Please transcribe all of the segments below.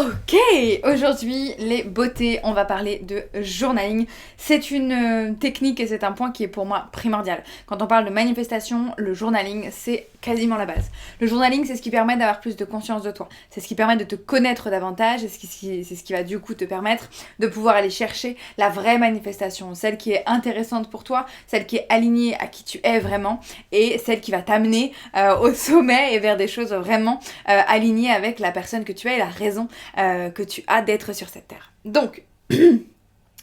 Ok, aujourd'hui les beautés, on va parler de journaling. C'est une technique et c'est un point qui est pour moi primordial. Quand on parle de manifestation, le journaling c'est quasiment la base. Le journaling c'est ce qui permet d'avoir plus de conscience de toi. C'est ce qui permet de te connaître davantage et c'est ce qui va du coup te permettre de pouvoir aller chercher la vraie manifestation. Celle qui est intéressante pour toi, celle qui est alignée à qui tu es vraiment et celle qui va t'amener au sommet et vers des choses vraiment alignées avec la personne que tu es et la raison que tu as d'être sur cette terre. Donc,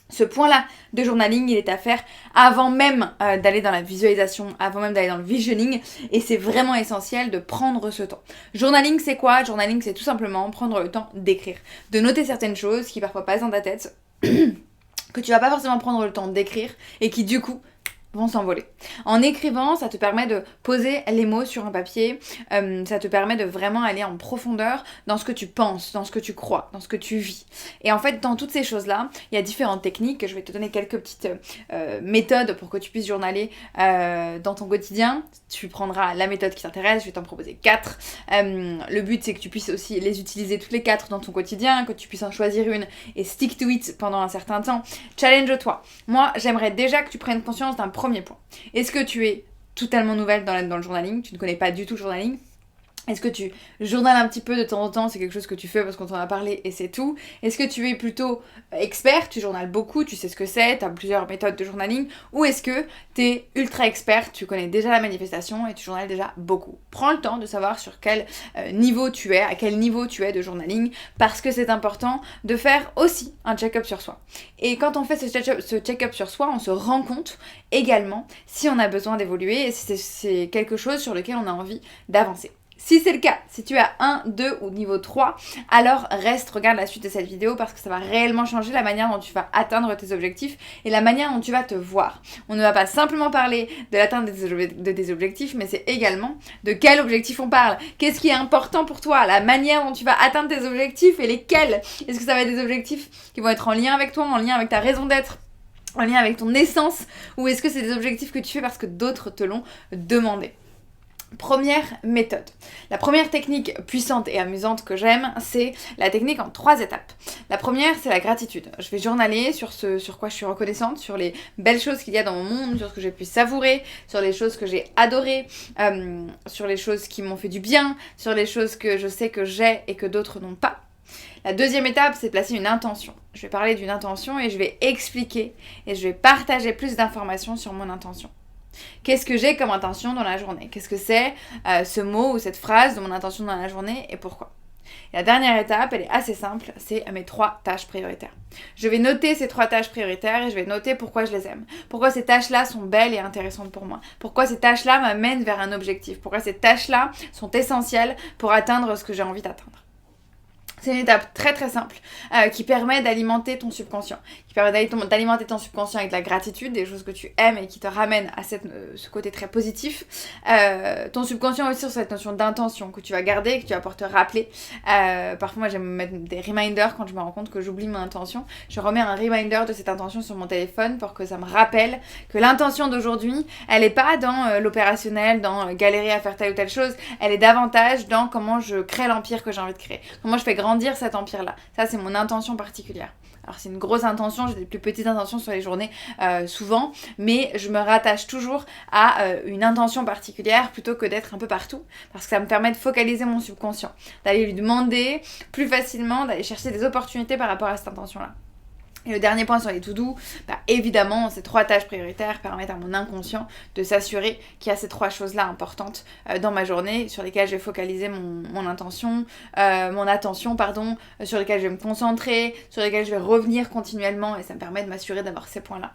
ce point-là de journaling, il est à faire avant même d'aller dans la visualisation, avant même d'aller dans le visioning, et c'est vraiment essentiel de prendre ce temps. Journaling, c'est quoi? Journaling, c'est tout simplement prendre le temps d'écrire, de noter certaines choses qui parfois passent dans ta tête, que tu vas pas forcément prendre le temps d'écrire, et qui du coup vont s'envoler. En écrivant, ça te permet de poser les mots sur un papier, ça te permet de vraiment aller en profondeur dans ce que tu penses, dans ce que tu crois, dans ce que tu vis. Et en fait, dans toutes ces choses-là, il y a différentes techniques. Je vais te donner quelques petites méthodes pour que tu puisses journaler dans ton quotidien. Tu prendras la méthode qui t'intéresse, je vais t'en proposer 4. Le but, c'est que tu puisses aussi les utiliser toutes les 4 dans ton quotidien, que tu puisses en choisir une et stick to it pendant un certain temps. Challenge-toi. Moi, j'aimerais déjà que tu prennes conscience d'un premier point. Est-ce que tu es totalement nouvelle dans le journaling? Tu ne connais pas du tout le journaling? Est-ce que tu journales un petit peu de temps en temps? C'est quelque chose que tu fais parce qu'on t'en a parlé et c'est tout. Est-ce que tu es plutôt expert? Tu journales beaucoup, tu sais ce que c'est, tu as plusieurs méthodes de journaling. Ou est-ce que tu es ultra expert, tu connais déjà la manifestation et tu journales déjà beaucoup? Prends le temps de savoir sur quel niveau tu es, à quel niveau tu es de journaling, parce que c'est important de faire aussi un check-up sur soi. Et quand on fait ce check-up sur soi, on se rend compte également si on a besoin d'évoluer et si c'est quelque chose sur lequel on a envie d'avancer. Si c'est le cas, si tu es à 1, 2 ou niveau 3, alors regarde la suite de cette vidéo parce que ça va réellement changer la manière dont tu vas atteindre tes objectifs et la manière dont tu vas te voir. On ne va pas simplement parler de l'atteinte de tes objectifs, mais c'est également de quel objectif on parle. Qu'est-ce qui est important pour toi? La manière dont tu vas atteindre tes objectifs et lesquels? Est-ce que ça va être des objectifs qui vont être en lien avec toi, en lien avec ta raison d'être, en lien avec ton essence, ou est-ce que c'est des objectifs que tu fais parce que d'autres te l'ont demandé? Première méthode. La première technique puissante et amusante que j'aime, c'est la technique en 3 étapes. La première, c'est la gratitude. Je vais journaler sur ce sur quoi je suis reconnaissante, sur les belles choses qu'il y a dans mon monde, sur ce que j'ai pu savourer, sur les choses que j'ai adorées, sur les choses qui m'ont fait du bien, sur les choses que je sais que j'ai et que d'autres n'ont pas. La deuxième étape, c'est placer une intention. Je vais parler d'une intention et je vais expliquer et je vais partager plus d'informations sur mon intention. Qu'est-ce que j'ai comme intention dans la journée? Qu'est-ce que c'est ce mot ou cette phrase de mon intention dans la journée et pourquoi? Et la dernière étape, elle est assez simple, c'est mes 3 tâches prioritaires. Je vais noter ces 3 tâches prioritaires et je vais noter pourquoi je les aime. Pourquoi ces tâches-là sont belles et intéressantes pour moi. Pourquoi ces tâches-là m'amènent vers un objectif. Pourquoi ces tâches-là sont essentielles pour atteindre ce que j'ai envie d'atteindre. C'est une étape très très simple qui permet d'alimenter ton subconscient, qui permet d'alimenter ton subconscient avec de la gratitude, des choses que tu aimes et qui te ramènent à ce côté très positif. Ton subconscient aussi sur cette notion d'intention que tu vas garder, que tu vas pouvoir te rappeler. Parfois moi j'aime mettre des reminders quand je me rends compte que j'oublie mon intention. Je remets un reminder de cette intention sur mon téléphone pour que ça me rappelle que l'intention d'aujourd'hui, elle n'est pas dans l'opérationnel, dans galérer à faire telle ou telle chose, elle est davantage dans comment je crée l'empire que j'ai envie de créer, comment je fais grandir cet empire-là. Ça, c'est mon intention particulière. Alors, c'est une grosse intention, j'ai des plus petites intentions sur les journées, souvent, mais je me rattache toujours à une intention particulière plutôt que d'être un peu partout, parce que ça me permet de focaliser mon subconscient, d'aller lui demander plus facilement, d'aller chercher des opportunités par rapport à cette intention-là. Et le dernier point sur les to-do, évidemment, ces 3 tâches prioritaires permettent à mon inconscient de s'assurer qu'il y a ces 3 choses-là importantes dans ma journée, sur lesquelles je vais focaliser mon attention, sur lesquelles je vais me concentrer, sur lesquelles je vais revenir continuellement, et ça me permet de m'assurer d'avoir ces points-là.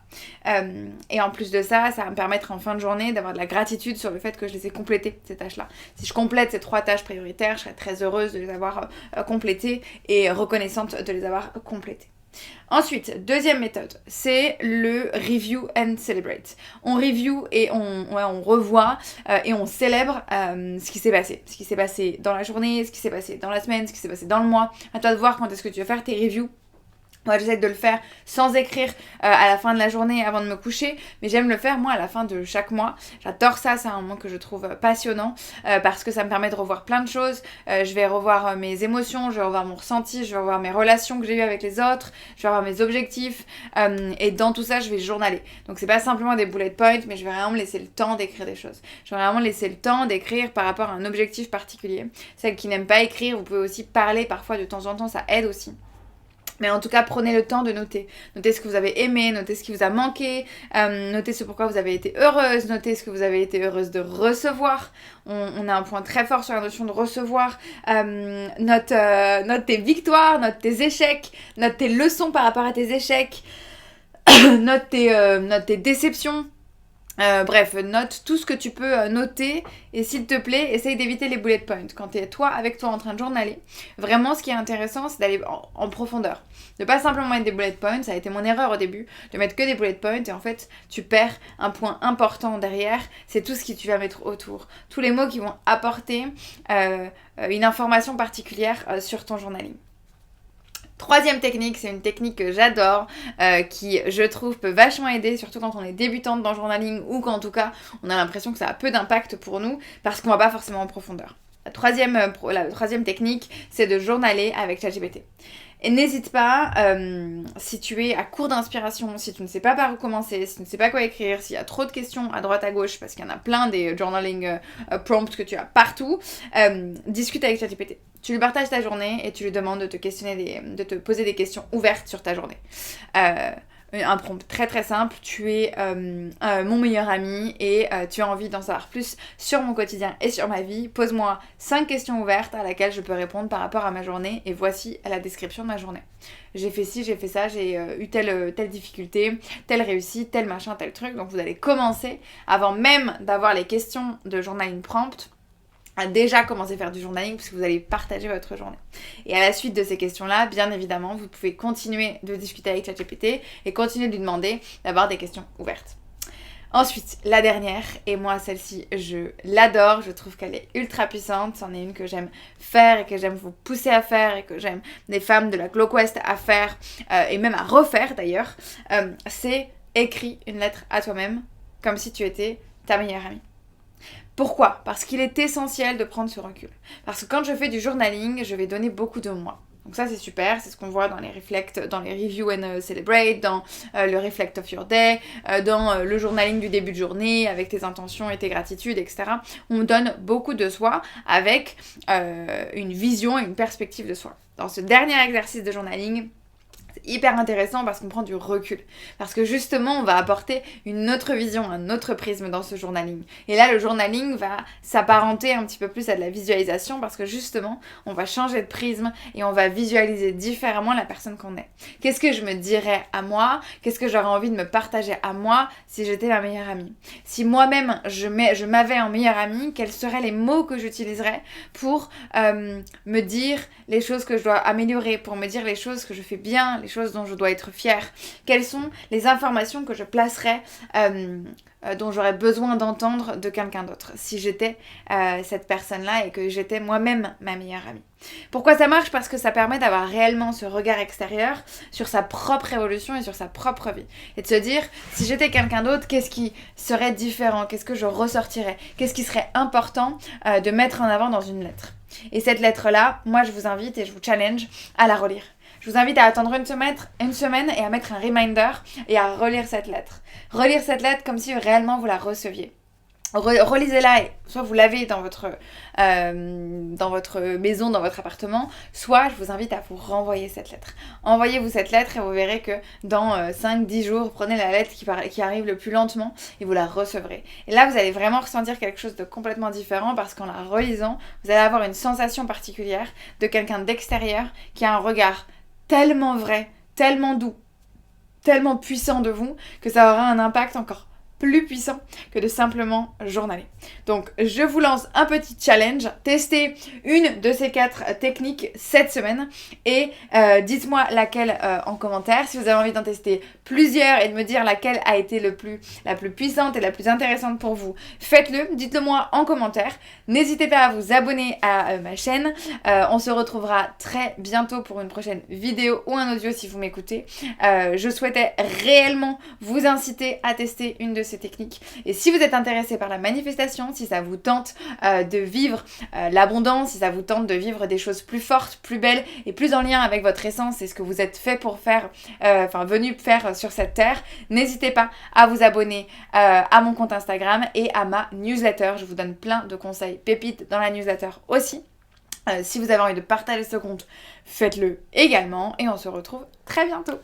Et en plus de ça, ça va me permettre en fin de journée d'avoir de la gratitude sur le fait que je les ai complétées, ces tâches-là. Si je complète ces 3 tâches prioritaires, je serai très heureuse de les avoir complétées et reconnaissante de les avoir complétées. Ensuite, deuxième méthode, c'est le review and celebrate. On review et on revoit et on célèbre ce qui s'est passé. Ce qui s'est passé dans la journée, ce qui s'est passé dans la semaine, ce qui s'est passé dans le mois. À toi de voir quand est-ce que tu vas faire tes reviews. Moi, j'essaie de le faire sans écrire à la fin de la journée avant de me coucher, mais j'aime le faire, moi, à la fin de chaque mois. J'adore ça, c'est un moment que je trouve passionnant parce que ça me permet de revoir plein de choses. Je vais revoir mes émotions, je vais revoir mon ressenti, je vais revoir mes relations que j'ai eues avec les autres, je vais revoir mes objectifs et dans tout ça, je vais journaler. Donc, c'est pas simplement des bullet points, mais je vais vraiment me laisser le temps d'écrire des choses. Je vais vraiment laisser le temps d'écrire par rapport à un objectif particulier. Celles qui n'aiment pas écrire, vous pouvez aussi parler parfois de temps en temps, ça aide aussi. Mais en tout cas, prenez le temps de noter. Notez ce que vous avez aimé, notez ce qui vous a manqué, notez ce pourquoi vous avez été heureuse, notez ce que vous avez été heureuse de recevoir. On a un point très fort sur la notion de recevoir. Note tes victoires, note tes échecs, note tes leçons par rapport à tes échecs, note tes déceptions. Bref, note tout ce que tu peux noter et s'il te plaît, essaye d'éviter les bullet points. Quand tu es avec toi en train de journaler, vraiment ce qui est intéressant, c'est d'aller en profondeur. De pas simplement mettre des bullet points, ça a été mon erreur au début, de mettre que des bullet points et en fait, tu perds un point important derrière, c'est tout ce que tu vas mettre autour. Tous les mots qui vont apporter une information particulière sur ton journaling. Troisième technique, c'est une technique que j'adore, qui je trouve peut vachement aider, surtout quand on est débutante dans le journaling ou qu'en tout cas on a l'impression que ça a peu d'impact pour nous parce qu'on va pas forcément en profondeur. La troisième technique, c'est de journaler avec ChatGPT. Et n'hésite pas, si tu es à court d'inspiration, si tu ne sais pas par où commencer, si tu ne sais pas quoi écrire, s'il y a trop de questions à droite à gauche, parce qu'il y en a plein des journaling prompts que tu as partout, discute avec ChatGPT. Tu lui partages ta journée et tu lui demandes de te poser des questions ouvertes sur ta journée. Un prompt très très simple, tu es mon meilleur ami et tu as envie d'en savoir plus sur mon quotidien et sur ma vie. Pose-moi 5 questions ouvertes à laquelle je peux répondre par rapport à ma journée et voici la description de ma journée. J'ai fait ci, j'ai fait ça, j'ai eu telle difficulté, telle réussite, tel machin, tel truc. Donc vous allez commencer avant même d'avoir les questions de journaling prompt à déjà commencer à faire du journaling puisque vous allez partager votre journée. Et à la suite de ces questions-là, bien évidemment, vous pouvez continuer de discuter avec ChatGPT et continuer de lui demander d'avoir des questions ouvertes. Ensuite, la dernière, et moi celle-ci je l'adore, je trouve qu'elle est ultra puissante, c'en est une que j'aime faire et que j'aime vous pousser à faire et que j'aime des femmes de la Glow Quest à faire et même à refaire d'ailleurs, c'est écris une lettre à toi-même comme si tu étais ta meilleure amie. Pourquoi ? Parce qu'il est essentiel de prendre ce recul. Parce que quand je fais du journaling, je vais donner beaucoup de moi. Donc ça c'est super, c'est ce qu'on voit dans les review and celebrate, dans le reflect of your day, dans le journaling du début de journée avec tes intentions et tes gratitudes, etc. On donne beaucoup de soi avec une vision et une perspective de soi. Dans ce dernier exercice de journaling, c'est hyper intéressant parce qu'on prend du recul. Parce que justement, on va apporter une autre vision, un autre prisme dans ce journaling. Et là, le journaling va s'apparenter un petit peu plus à de la visualisation parce que justement, on va changer de prisme et on va visualiser différemment la personne qu'on est. Qu'est-ce que je me dirais à moi ? Qu'est-ce que j'aurais envie de me partager à moi si j'étais ma meilleure amie ? Si moi-même, je m'avais en meilleure amie, quels seraient les mots que j'utiliserais pour me dire les choses que je dois améliorer, pour me dire les choses que je fais bien, les choses dont je dois être fière, quelles sont les informations que je placerais, dont j'aurais besoin d'entendre de quelqu'un d'autre, si j'étais cette personne-là et que j'étais moi-même ma meilleure amie. Pourquoi ça marche ? Parce que ça permet d'avoir réellement ce regard extérieur sur sa propre évolution et sur sa propre vie. Et de se dire, si j'étais quelqu'un d'autre, qu'est-ce qui serait différent ? Qu'est-ce que je ressortirais ? Qu'est-ce qui serait important de mettre en avant dans une lettre ? Et cette lettre-là, moi je vous invite et je vous challenge à la relire. Je vous invite à attendre une semaine et à mettre un reminder et à relire cette lettre. Relire cette lettre comme si réellement vous la receviez. Relisez-la, et soit vous l'avez dans votre maison, dans votre appartement, soit je vous invite à vous renvoyer cette lettre. Envoyez-vous cette lettre et vous verrez que dans 5-10 jours, prenez la lettre qui arrive le plus lentement et vous la recevrez. Et là, vous allez vraiment ressentir quelque chose de complètement différent parce qu'en la relisant, vous allez avoir une sensation particulière de quelqu'un d'extérieur qui a un regard tellement vrai, tellement doux, tellement puissant de vous que ça aura un impact encore plus puissant que de simplement journaler. Donc je vous lance un petit challenge, testez une de ces 4 techniques cette semaine et dites-moi laquelle en commentaire. Si vous avez envie d'en tester plusieurs et de me dire laquelle a été la plus puissante et la plus intéressante pour vous, faites-le, dites-le moi en commentaire. N'hésitez pas à vous abonner à ma chaîne. On se retrouvera très bientôt pour une prochaine vidéo ou un audio si vous m'écoutez. Je souhaitais réellement vous inciter à tester une de ces techniques. Et si vous êtes intéressé par la manifestation, si ça vous tente de vivre l'abondance, si ça vous tente de vivre des choses plus fortes, plus belles et plus en lien avec votre essence et ce que vous êtes fait pour faire, venu faire sur cette terre, n'hésitez pas à vous abonner à mon compte Instagram et à ma newsletter. Je vous donne plein de conseils pépites dans la newsletter aussi. Si vous avez envie de partager ce compte, faites-le également et on se retrouve très bientôt.